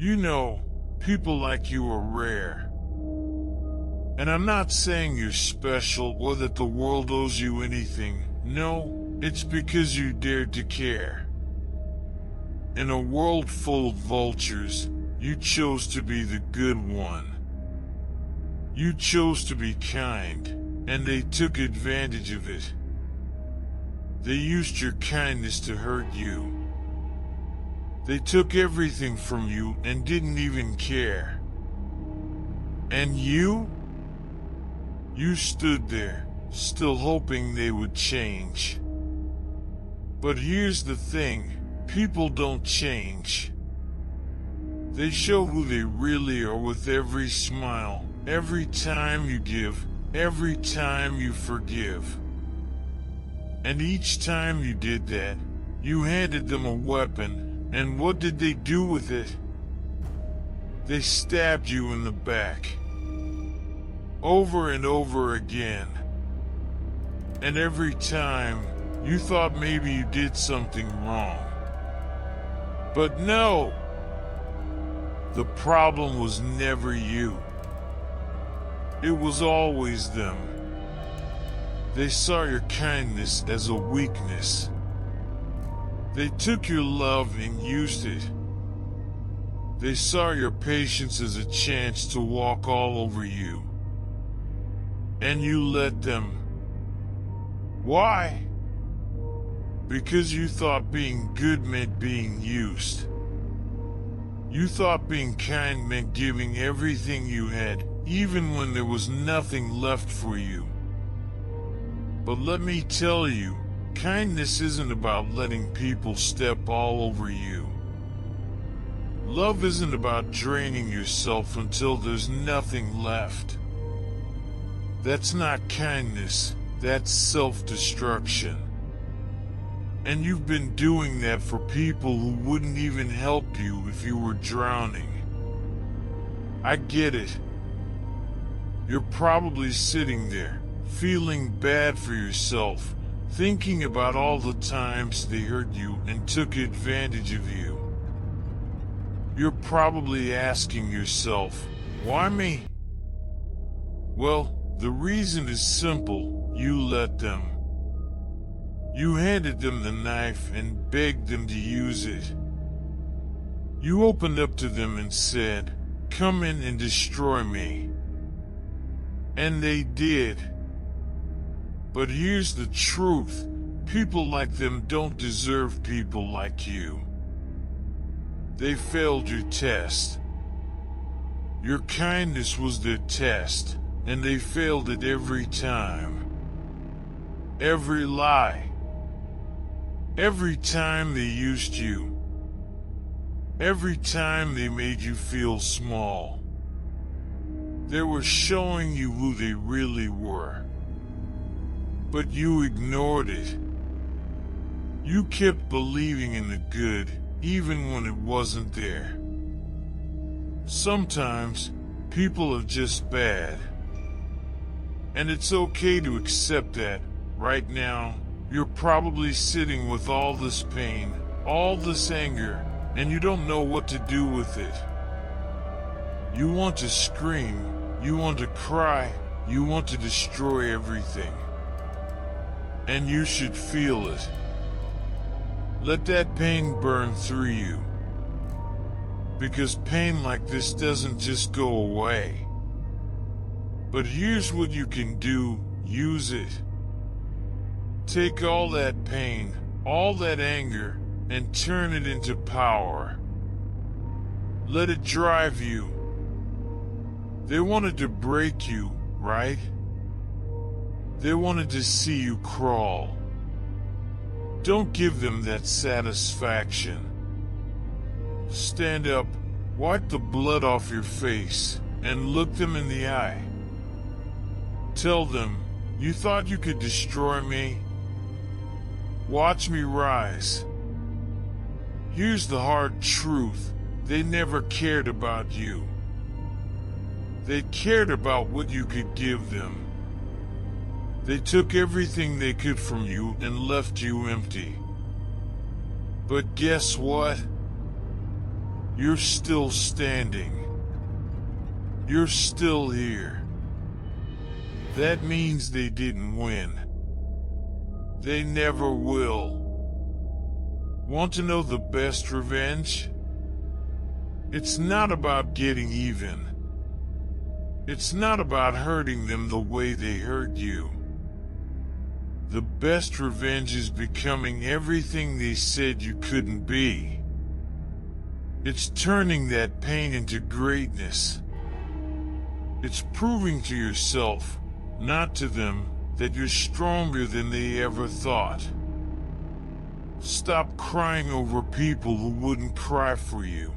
You know, people like you are rare. And I'm not saying you're special or that the world owes you anything. No, it's because you dared to care. In a world full of vultures, you chose to be the good one. You chose to be kind, and they took advantage of it. They used your kindness to hurt you. They took everything from you and didn't even care. And you? You stood there, still hoping they would change. But here's the thing, people don't change. They show who they really are with every smile, every time you give, every time you forgive. And each time you did that, you handed them a weapon, and what did they do with it? They stabbed you in the back. Over and over again. And every time, you thought maybe you did something wrong. But no! The problem was never you. It was always them. They saw your kindness as a weakness. They took your love and used it. They saw your patience as a chance to walk all over you. And you let them. Why? Because you thought being good meant being used. You thought being kind meant giving everything you had, even when there was nothing left for you. But let me tell you, kindness isn't about letting people step all over you. Love isn't about draining yourself until there's nothing left. That's not kindness, that's self-destruction. And you've been doing that for people who wouldn't even help you if you were drowning. I get it. You're probably sitting there, feeling bad for yourself, thinking about all the times they hurt you and took advantage of you. You're probably asking yourself, why me? Well, the reason is simple, you let them. You handed them the knife and begged them to use it. You opened up to them and said, come in and destroy me. And they did. But here's the truth, people like them don't deserve people like you. They failed your test. Your kindness was their test, and they failed it every time. Every lie. Every time they used you. Every time they made you feel small. They were showing you who they really were. But you ignored it. You kept believing in the good, even when it wasn't there. Sometimes, people are just bad. And it's okay to accept that. Right now, you're probably sitting with all this pain, all this anger, and you don't know what to do with it. You want to scream, you want to cry, you want to destroy everything. And you should feel it. Let that pain burn through you. Because pain like this doesn't just go away. But here's what you can do, use it. Take all that pain, all that anger, and turn it into power. Let it drive you. They wanted to break you, right? They wanted to see you crawl. Don't give them that satisfaction. Stand up, wipe the blood off your face, and look them in the eye. Tell them, you thought you could destroy me? Watch me rise. Here's the hard truth, they never cared about you. They cared about what you could give them. They took everything they could from you and left you empty. But guess what? you're still standing. You're still here. That means they didn't win. They never will. Want to know the best revenge? It's not about getting even. It's not about hurting them the way they hurt you. The best revenge is becoming everything they said you couldn't be. It's turning that pain into greatness. It's proving to yourself, not to them, that you're stronger than they ever thought. Stop crying over people who wouldn't cry for you.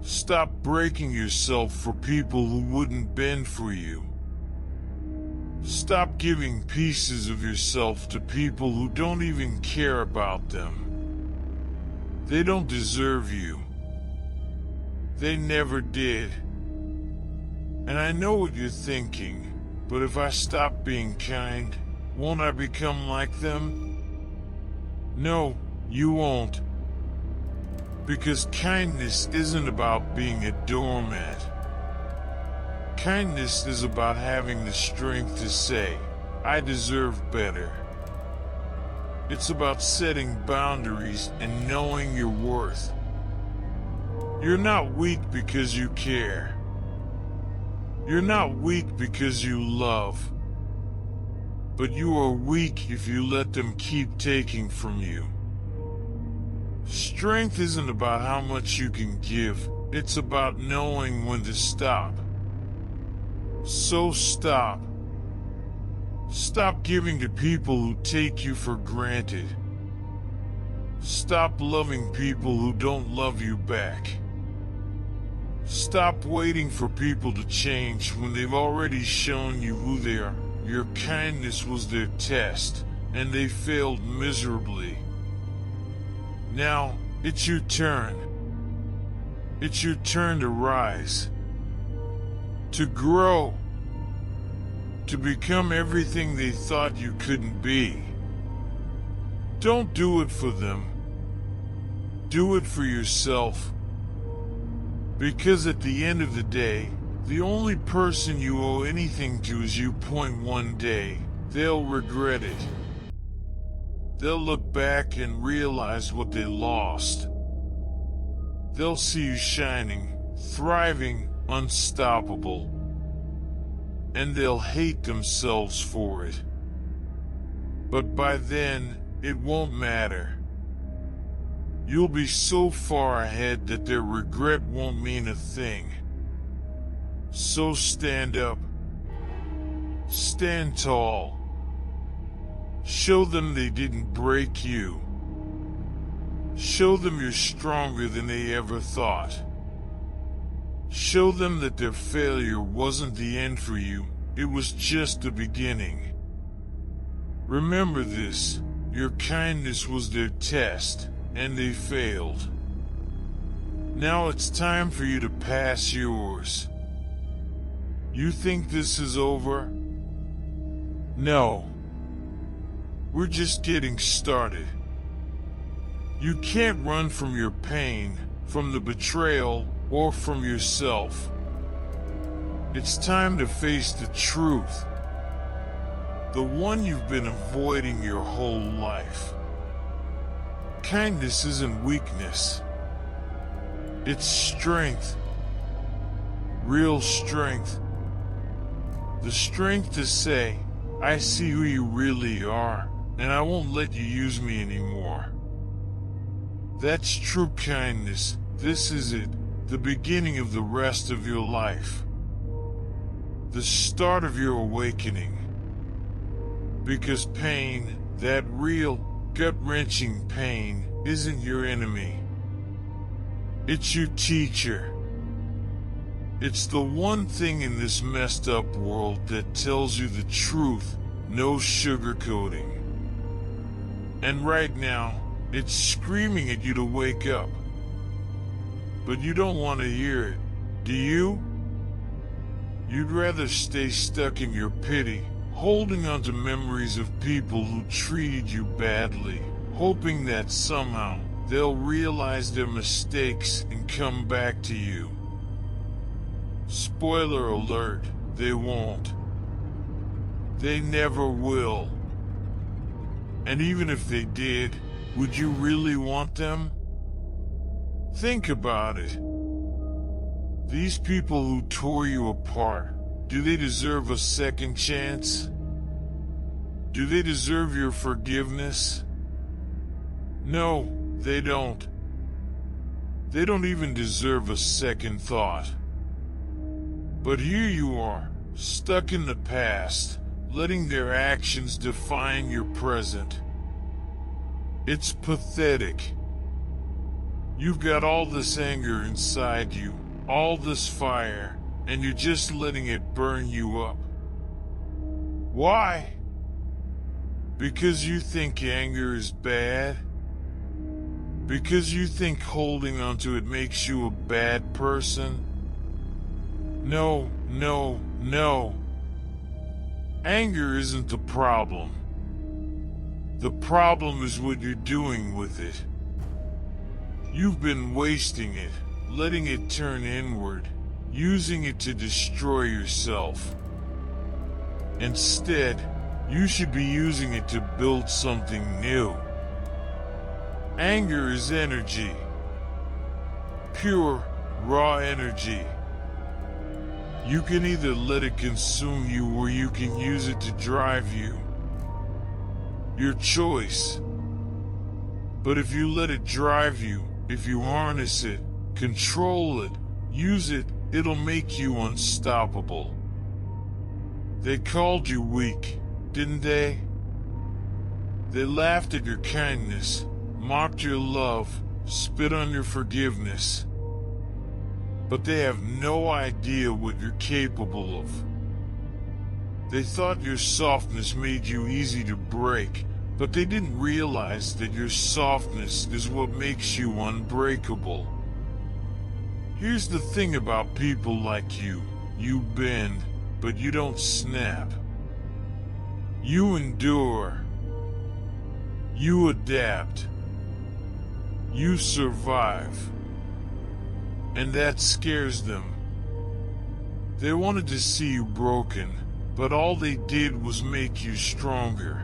Stop breaking yourself for people who wouldn't bend for you. Stop giving pieces of yourself to people who don't even care about them. They don't deserve you. They never did. And I know what you're thinking, but if I stop being kind, won't I become like them? No, you won't. Because kindness isn't about being a doormat. Kindness is about having the strength to say, I deserve better. It's about setting boundaries and knowing your worth. You're not weak because you care. You're not weak because you love. But you are weak if you let them keep taking from you. Strength isn't about how much you can give, it's about knowing when to stop. So stop. Stop giving to people who take you for granted. Stop loving people who don't love you back. Stop waiting for people to change when they've already shown you who they are. Your kindness was their test, and they failed miserably. Now, it's your turn. It's your turn to rise. To grow. To become everything they thought you couldn't be. Don't do it for them. Do it for yourself. Because at the end of the day, the only person you owe anything to is you. One day, they'll regret it. They'll look back and realize what they lost. They'll see you shining, thriving, unstoppable. And they'll hate themselves for it. But by then, it won't matter. You'll be so far ahead that their regret won't mean a thing. So stand up. Stand tall. Show them they didn't break you. Show them you're stronger than they ever thought. Show them that their failure wasn't the end for you, it was just the beginning. Remember this, your kindness was their test, and they failed. Now it's time for you to pass yours. You think this is over? No. We're just getting started. You can't run from your pain, from the betrayal, or from yourself. It's time to face the truth. The one you've been avoiding your whole life. Kindness isn't weakness. It's strength. Real strength. The strength to say, I see who you really are, and I won't let you use me anymore. That's true kindness. This is it, the beginning of the rest of your life. The start of your awakening. Because pain, that real, gut-wrenching pain, isn't your enemy. It's your teacher. It's the one thing in this messed up world that tells you the truth, no sugarcoating. And right now, it's screaming at you to wake up. But you don't want to hear it, do you? You'd rather stay stuck in your pity, holding on to memories of people who treated you badly, hoping that somehow they'll realize their mistakes and come back to you. Spoiler alert, they won't. They never will. And even if they did, would you really want them? Think about it. These people who tore you apart, do they deserve a second chance? Do they deserve your forgiveness? No, they don't. They don't even deserve a second thought. But here you are, stuck in the past, letting their actions define your present. It's pathetic. You've got all this anger inside you, all this fire, and you're just letting it burn you up. Why? Because you think anger is bad? Because you think holding onto it makes you a bad person? No, no, no. Anger isn't the problem. The problem is what you're doing with it. You've been wasting it, letting it turn inward, using it to destroy yourself. Instead, you should be using it to build something new. Anger is energy. Pure, raw energy. You can either let it consume you or you can use it to drive you. Your choice. But if you let it drive you, if you harness it, control it, use it, it'll make you unstoppable. They called you weak, didn't they? They laughed at your kindness, mocked your love, spit on your forgiveness. But they have no idea what you're capable of. They thought your softness made you easy to break, but they didn't realize that your softness is what makes you unbreakable. Here's the thing about people like you. You bend, but you don't snap. You endure. You adapt. You survive. And that scares them. They wanted to see you broken, but all they did was make you stronger.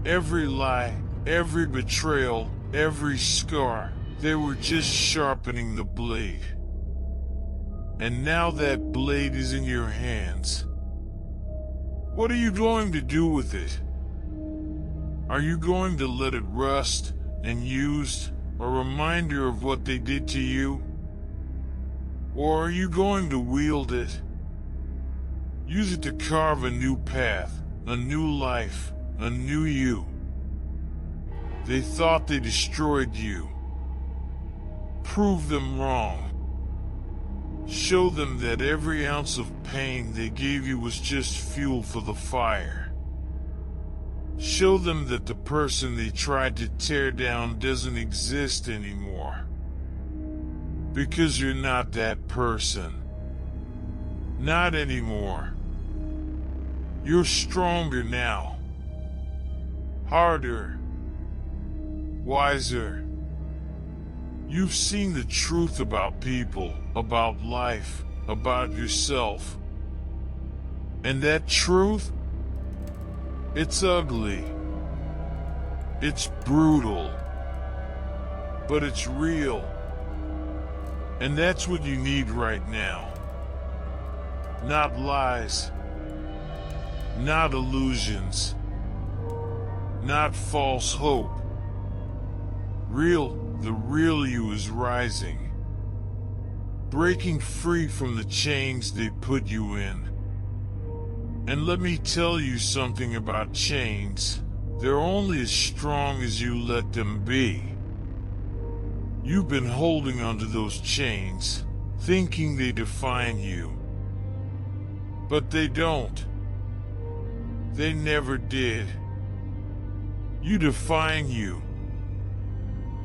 Every lie, every betrayal, every scar, they were just sharpening the blade. And now that blade is in your hands. What are you going to do with it? Are you going to let it rust and used, a reminder of what they did to you? Or are you going to wield it? Use it to carve a new path, a new life, a new you. They thought they destroyed you. Prove them wrong. Show them that every ounce of pain they gave you was just fuel for the fire. Show them that the person they tried to tear down doesn't exist anymore. Because you're not that person. Not anymore. You're stronger now. Harder. Wiser. You've seen the truth about people, about life, about yourself. And that truth? It's ugly. It's brutal. But it's real. And that's what you need right now. Not lies. Not illusions. Not false hope. The real you is rising. Breaking free from the chains they put you in. And let me tell you something about chains. They're only as strong as you let them be. You've been holding onto those chains, thinking they define you. But they don't. They never did. You define you.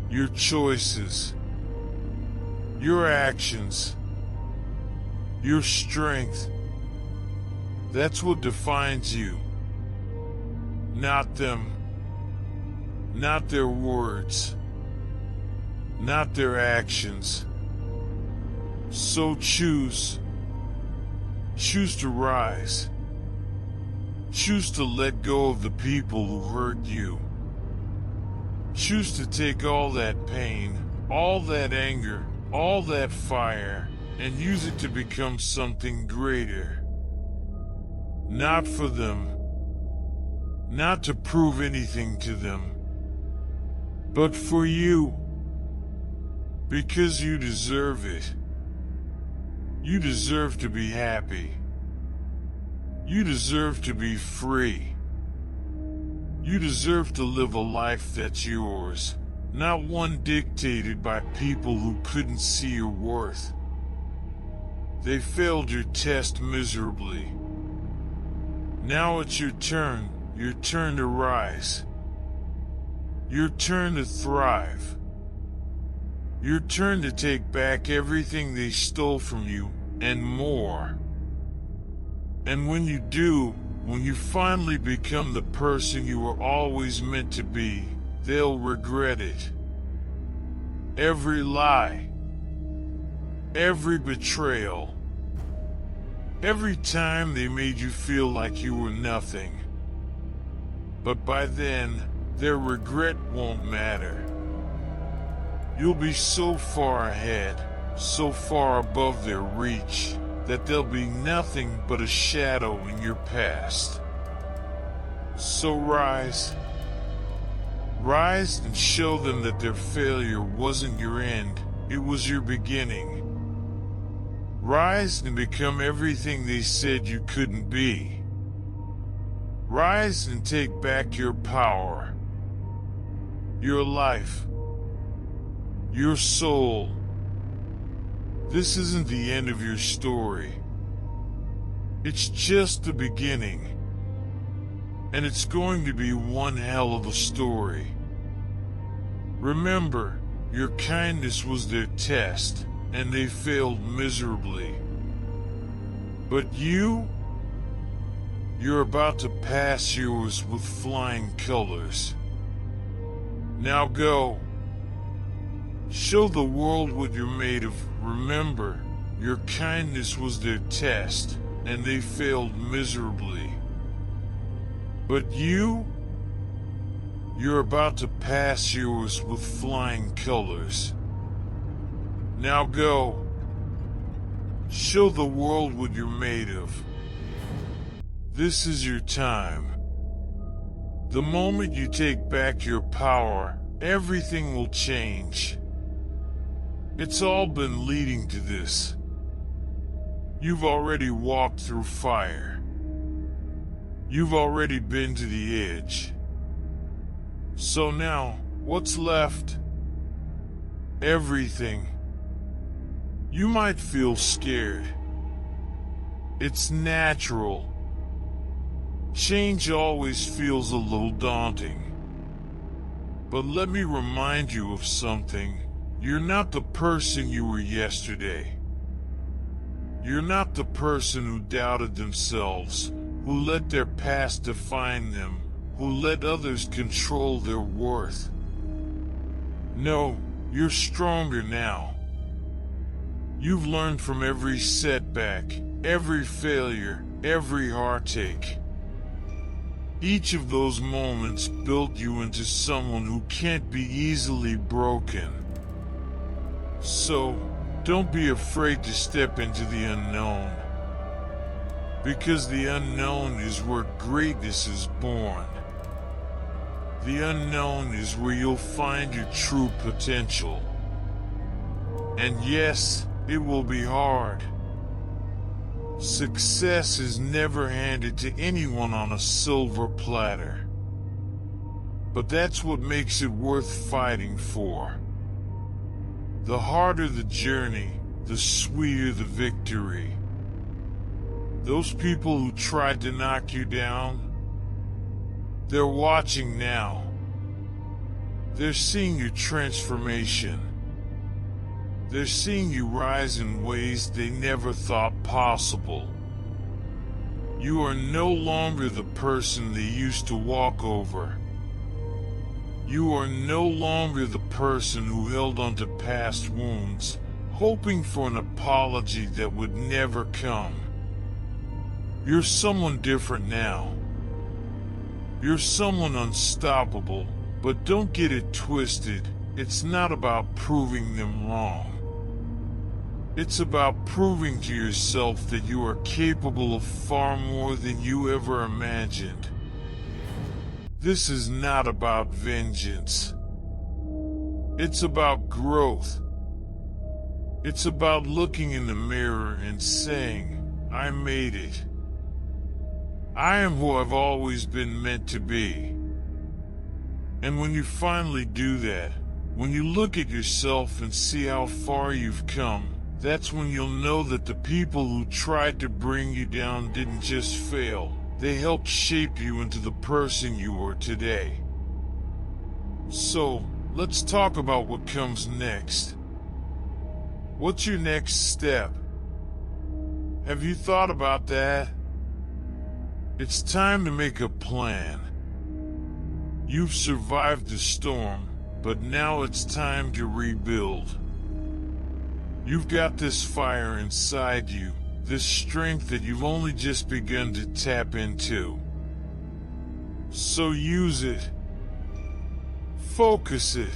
Your choices. Your actions. Your strength. That's what defines you. Not them. Not their words. not their actions. So choose to rise. Choose to let go of the people who hurt you. Choose to take all that pain, all that anger, all that fire, and use it to become something greater. Not for them, not to prove anything to them, but for you. Because you deserve it. You deserve to be happy. You deserve to be free. You deserve to live a life that's yours, not one dictated by people who couldn't see your worth. They failed your test miserably. Now it's your turn to rise. Your turn to thrive. Your turn to take back everything they stole from you and more. And when you do, when you finally become the person you were always meant to be, they'll regret it. Every lie, every betrayal, every time they made you feel like you were nothing. But by then, their regret won't matter. You'll be so far ahead, so far above their reach, that there'll be nothing but a shadow in your past. So rise. Rise and show them that their failure wasn't your end, it was your beginning. Rise and become everything they said you couldn't be. Rise and take back your power, your life, your soul. This isn't the end of your story. It's just the beginning. And it's going to be one hell of a story. Remember, your kindness was their test, and they failed miserably. But you're about to pass yours with flying colors. Now go. Show the world what you're made of. Remember, your kindness was their test, and they failed miserably. But you're about to pass yours with flying colors. Now go. Show the world what you're made of. This is your time. The moment you take back your power, everything will change. It's all been leading to this. You've already walked through fire. You've already been to the edge. So now, what's left? Everything. You might feel scared. It's natural. Change always feels a little daunting. But let me remind you of something. You're not the person you were yesterday. You're not the person who doubted themselves, who let their past define them, who let others control their worth. No, you're stronger now. You've learned from every setback, every failure, every heartache. Each of those moments built you into someone who can't be easily broken. So, don't be afraid to step into the unknown. Because the unknown is where greatness is born. The unknown is where you'll find your true potential. And yes, it will be hard. Success is never handed to anyone on a silver platter. But that's what makes it worth fighting for. The harder the journey, the sweeter the victory. Those people who tried to knock you down, they're watching now. They're seeing your transformation. They're seeing you rise in ways they never thought possible. You are no longer the person they used to walk over. You are no longer the person who held onto past wounds, hoping for an apology that would never come. You're someone different now. You're someone unstoppable, but don't get it twisted. It's not about proving them wrong. It's about proving to yourself that you are capable of far more than you ever imagined. This is not about vengeance. It's about growth. It's about looking in the mirror and saying, I made it. I am who I've always been meant to be. And when you finally do that, when you look at yourself and see how far you've come, that's when you'll know that the people who tried to bring you down didn't just fail. They helped shape you into the person you are today. So, let's talk about what comes next. What's your next step? Have you thought about that? It's time to make a plan. You've survived the storm, but now it's time to rebuild. You've got this fire inside you, this strength that you've only just begun to tap into. So use it. Focus it.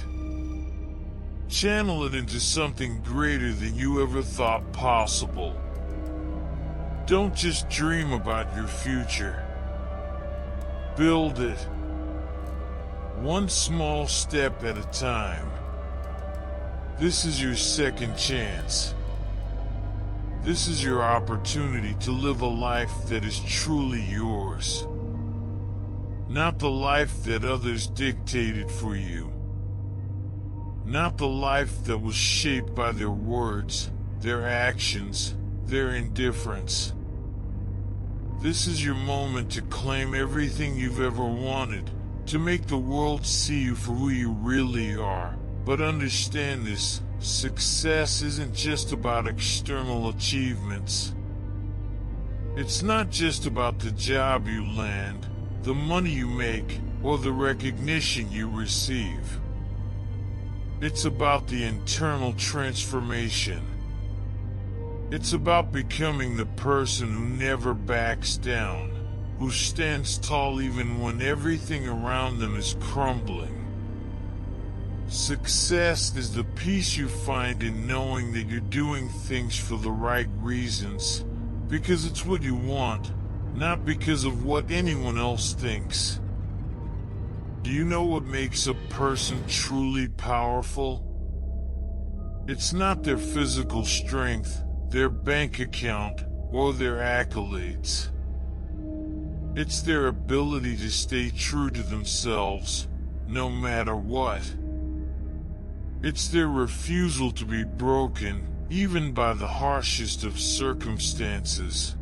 Channel it into something greater than you ever thought possible. Don't just dream about your future. Build it. One small step at a time. This is your second chance. This is your opportunity to live a life that is truly yours. Not the life that others dictated for you. Not the life that was shaped by their words, their actions, their indifference. This is your moment to claim everything you've ever wanted, to make the world see you for who you really are. But understand this, success isn't just about external achievements. It's not just about the job you land, the money you make, or the recognition you receive. It's about the internal transformation. It's about becoming the person who never backs down, who stands tall even when everything around them is crumbling. Success is the peace you find in knowing that you're doing things for the right reasons, because it's what you want, not because of what anyone else thinks. Do you know what makes a person truly powerful? It's not their physical strength, their bank account, or their accolades. It's their ability to stay true to themselves, no matter what. It's their refusal to be broken, even by the harshest of circumstances.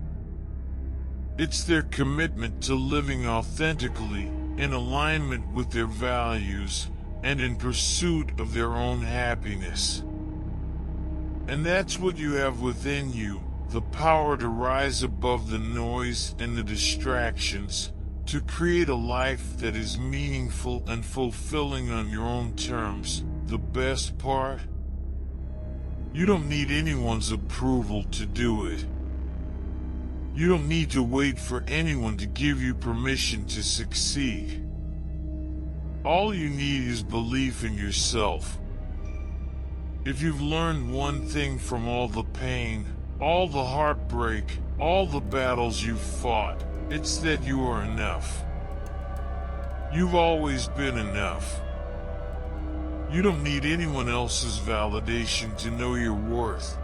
It's their commitment to living authentically, in alignment with their values, and in pursuit of their own happiness. And that's what you have within you, the power to rise above the noise and the distractions, to create a life that is meaningful and fulfilling on your own terms. The best part? You don't need anyone's approval to do it. You don't need to wait for anyone to give you permission to succeed. All you need is belief in yourself. If you've learned one thing from all the pain, all the heartbreak, all the battles you've fought, it's that you are enough. You've always been enough. You don't need anyone else's validation to know your worth.